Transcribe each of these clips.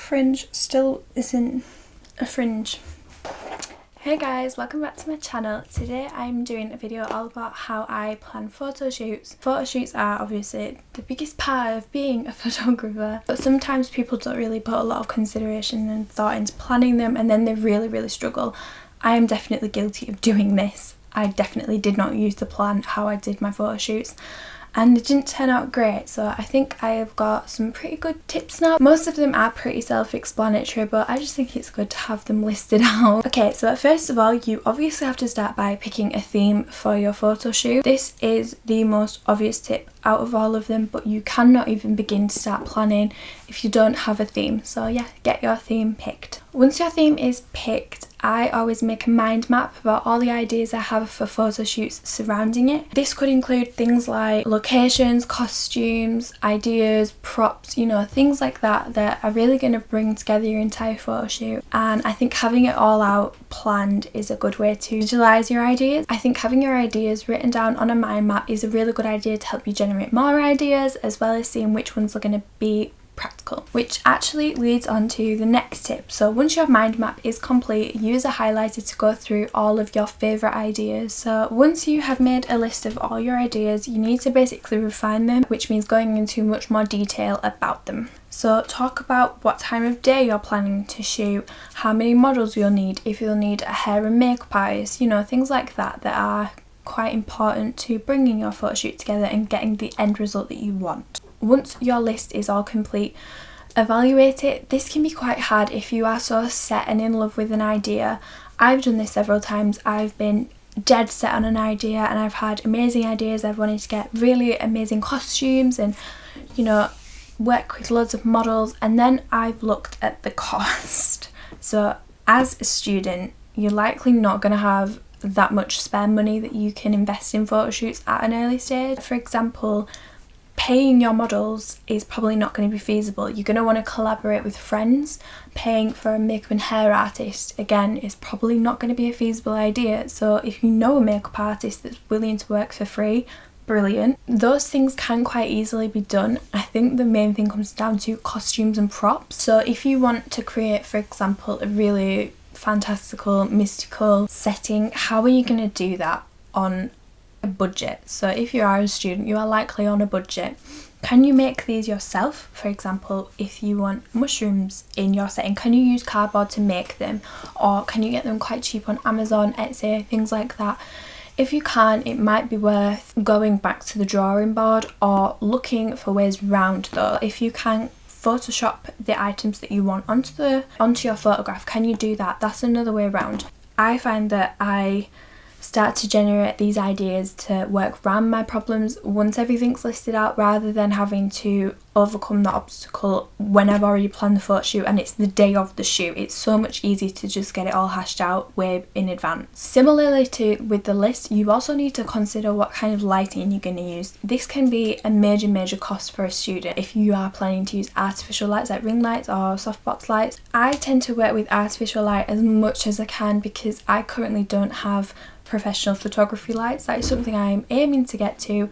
fringe still isn't a fringe. Hey guys, welcome back to my channel. Today I'm doing a video all about how I plan photo shoots. Photo shoots are obviously the biggest part of being a photographer, but sometimes people don't really put a lot of consideration and thought into planning them, and then they really struggle. I am definitely guilty of doing this. I definitely did not use the plan how I did my photo shoots, and it didn't turn out great, so I think I have got some pretty good tips now. Most of them are pretty self-explanatory, but I just think it's good to have them listed out. Okay, so first of all, you obviously have to start by picking a theme for your photo shoot. This is the most obvious tip out of all of them, but you cannot even begin to start planning if you don't have a theme. So yeah, get your theme picked. Once your theme is picked, I always make a mind map about all the ideas I have for photo shoots surrounding it. This could include things like locations, costumes, ideas, props, you know, things like that that are really going to bring together your entire photo shoot. And I think having it all out planned is a good way to visualize your ideas. I think having your ideas written down on a mind map is a really good idea to help you generate more ideas, as well as seeing which ones are going to be practical, which actually leads on to the next tip. So once your mind map is complete, use a highlighter to go through all of your favourite ideas. So once you have made a list of all your ideas, you need to basically refine them, which means going into much more detail about them. So talk about what time of day you're planning to shoot, how many models you'll need, if you'll need a hair and makeup artist, you know, things like that that are quite important to bringing your photo shoot together and getting the end result that you want. Once your list is all complete, evaluate it. This can be quite hard if you are so set and in love with an idea. I've done this several times. I've been dead set on an idea and I've had amazing ideas. I've wanted to get really amazing costumes and, you know, work with loads of models, and then I've looked at the cost. So as a student, you're likely not going to have that much spare money that you can invest in photo shoots at an early stage. For example, paying your models is probably not going to be feasible. You're going to want to collaborate with friends. Paying for a makeup and hair artist, again, is probably not going to be a feasible idea. So if you know a makeup artist that's willing to work for free, brilliant. Those things can quite easily be done. I think the main thing comes down to costumes and props. So if you want to create, for example, a really fantastical, mystical setting, how are you going to do that on a budget? So if you are a student, you are likely on a budget. Can you make these yourself? For example, if you want mushrooms in your setting, can you use cardboard to make them? Or can you get them quite cheap on Amazon, Etsy, things like that? If you can, it might be worth going back to the drawing board or looking for ways around though. If you can Photoshop the items that you want onto your photograph, can you do that? That's another way around. I find that I start to generate these ideas to work around my problems once everything's listed out, rather than having to overcome that obstacle when I've already planned the photo shoot and it's the day of the shoot. It's so much easier to just get it all hashed out way in advance. Similarly to with the list, you also need to consider what kind of lighting you're going to use. This can be a major cost for a student if you are planning to use artificial lights like ring lights or softbox lights. I tend to work with artificial light as much as I can because I currently don't have professional photography lights. That is something I'm aiming to get to,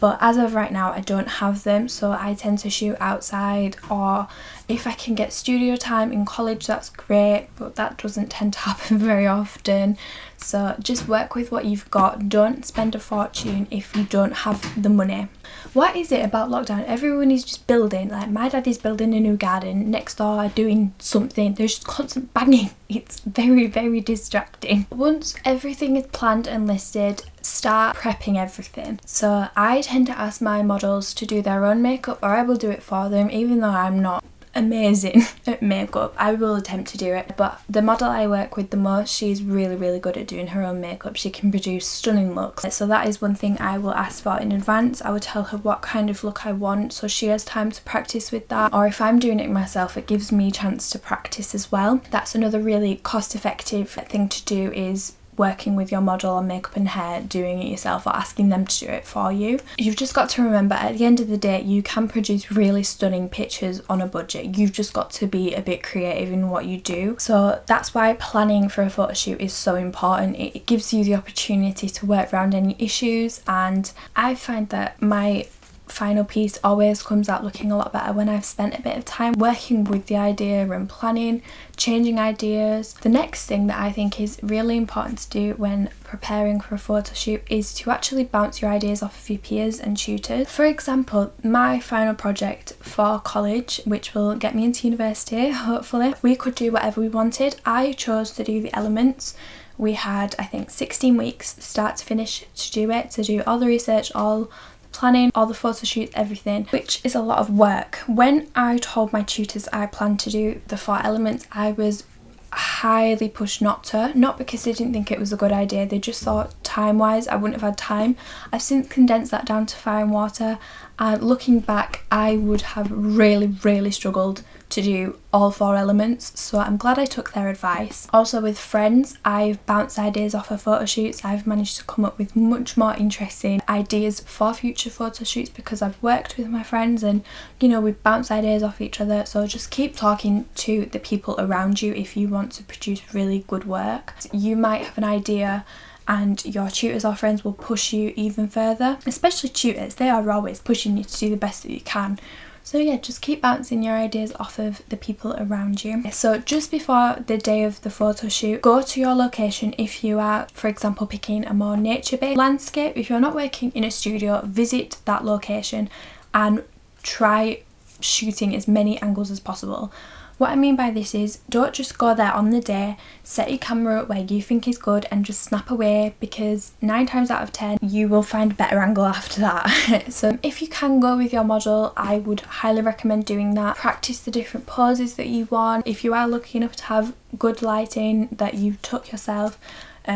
but as of right now I don't have them, so I tend to shoot outside, or if I can get studio time in college, that's great, but that doesn't tend to happen very often. So just work with what you've got. Don't spend a fortune if you don't have the money. What is it about lockdown? Everyone is just building. Like my dad is building a new garden, next door doing something. There's just constant banging. It's very distracting. Once everything is planned and listed, start prepping everything. So I tend to ask my models to do their own makeup, or I will do it for them, even though I'm not amazing at makeup. I will attempt to do it, but the model I work with the most, she's really good at doing her own makeup. She can produce stunning looks, so that is one thing I will ask for in advance. I will tell her what kind of look I want, so she has time to practice with that, or if I'm doing it myself, it gives me a chance to practice as well. That's another really cost-effective thing to do, is working with your model on makeup and hair, doing it yourself or asking them to do it for you. You've just got to remember, at the end of the day, you can produce really stunning pictures on a budget. You've just got to be a bit creative in what you do. So that's why planning for a photo shoot is so important. It gives you the opportunity to work around any issues, and I find that my final piece always comes out looking a lot better when I've spent a bit of time working with the idea and planning, changing ideas. The next thing that I think is really important to do when preparing for a photo shoot is to actually bounce your ideas off of your peers and tutors. For example, my final project for college, which will get me into university hopefully, we could do whatever we wanted. I chose to do the elements. We had, I think, 16 weeks start to finish to do it, to do all the research, all planning, all the photo shoots, everything, which is a lot of work. When I told my tutors I planned to do the 4 elements, I was highly pushed not to, not because they didn't think it was a good idea, they just thought time wise I wouldn't have had time. I've since condensed that down to fire and water, and looking back I would have really struggled to do all 4 elements, so I'm glad I took their advice. Also with friends, I've bounced ideas off of photo shoots. I've managed to come up with much more interesting ideas for future photo shoots because I've worked with my friends and, you know, we bounce ideas off each other. So just keep talking to the people around you if you want to produce really good work. You might have an idea and your tutors or friends will push you even further, especially tutors. They are always pushing you to do the best that you can. So yeah, just keep bouncing your ideas off of the people around you. So just before the day of the photo shoot, go to your location if you are, for example, picking a more nature-based landscape. If you're not working in a studio, visit that location and try shooting as many angles as possible. What I mean by this is, don't just go there on the day, set your camera up where you think is good and just snap away, because 9 times out of 10 you will find a better angle after that. So if you can go with your model, I would highly recommend doing that. Practice the different poses that you want. If you are lucky enough to have good lighting that you took yourself,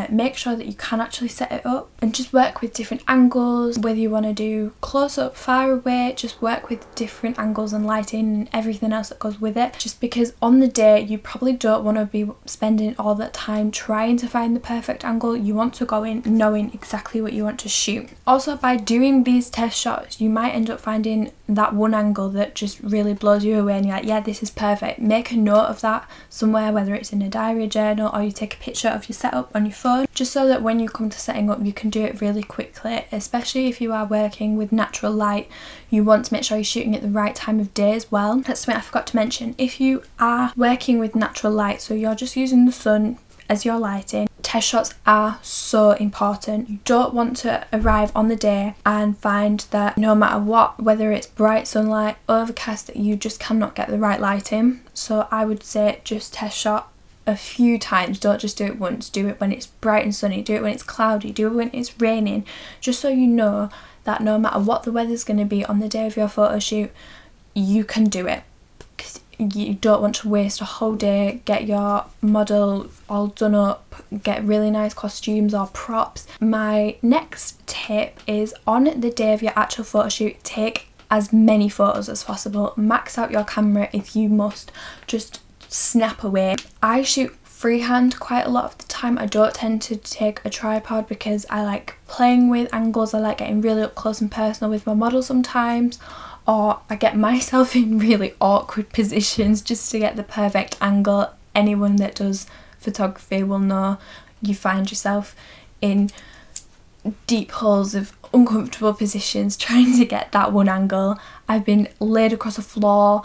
make sure that you can actually set it up and just work with different angles. Whether you want to do close up, far away, just work with different angles and lighting and everything else that goes with it, just because on the day you probably don't want to be spending all that time trying to find the perfect angle. You want to go in knowing exactly what you want to shoot. Also, by doing these test shots, you might end up finding that one angle that just really blows you away and you're like, yeah, this is perfect. Make a note of that somewhere, whether it's in a diary, journal, or you take a picture of your setup on your phone, just so that when you come to setting up you can do it really quickly. Especially if you are working with natural light, you want to make sure you're shooting at the right time of day as well. That's something I forgot to mention. If you are working with natural light, so you're just using the sun as your lighting, test shots are so important. You don't want to arrive on the day and find that no matter what, whether it's bright sunlight, overcast, that you just cannot get the right lighting. So I would say just test shot a few times, don't just do it once. Do it when it's bright and sunny, do it when it's cloudy, do it when it's raining, just so you know that no matter what the weather's going to be on the day of your photo shoot, you can do it. Because you don't want to waste a whole day, get your model all done up, get really nice costumes or props. My next tip is, on the day of your actual photo shoot, take as many photos as possible. Max out your camera if you must, just snap away. I shoot freehand quite a lot of the time. I don't tend to take a tripod because I like playing with angles. I like getting really up close and personal with my model sometimes, or I get myself in really awkward positions just to get the perfect angle. Anyone that does photography will know you find yourself in deep holes of uncomfortable positions trying to get that one angle. I've been laid across a floor.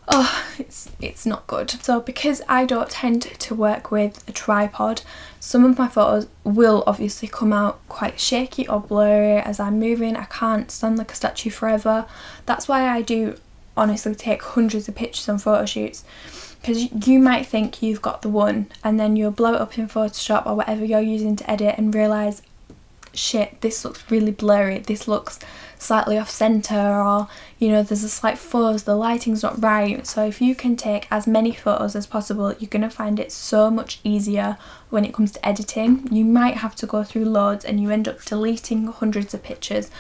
Oh, it's not good. So because I don't tend to work with a tripod, some of my photos will obviously come out quite shaky or blurry as I'm moving. I can't stand like a statue forever. That's why I do honestly take hundreds of pictures on photo shoots, because you might think you've got the one and then you'll blow it up in Photoshop or whatever you're using to edit and realise, shit, this looks really blurry, this looks slightly off centre, or you know, there's a slight fuzz, the lighting's not right. So if you can take as many photos as possible, you're going to find it so much easier when it comes to editing. You might have to go through loads and you end up deleting hundreds of pictures,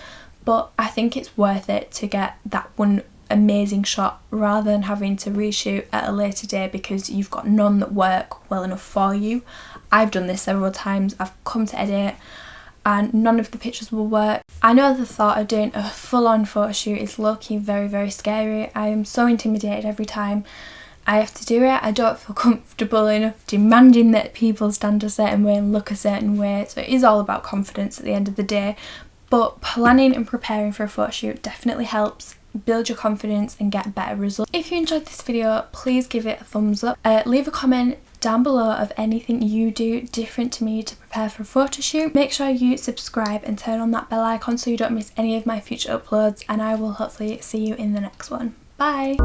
but I think it's worth it to get that one amazing shot rather than having to reshoot at a later day because you've got none that work well enough for you. I've done this several times. I've come to edit and none of the pictures will work. I know the thought of doing a full-on photo shoot is low-key very, very scary. I am so intimidated every time I have to do it. I don't feel comfortable enough demanding that people stand a certain way and look a certain way. So it is all about confidence at the end of the day. but planning and preparing for a photo shoot definitely helps build your confidence and get better results. If you enjoyed this video, please give it a thumbs up. Leave a comment down below of anything you do different to me to prepare for a photo shoot. Make sure you subscribe and turn on that bell icon so you don't miss any of my future uploads, and I will hopefully see you in the next one. Bye!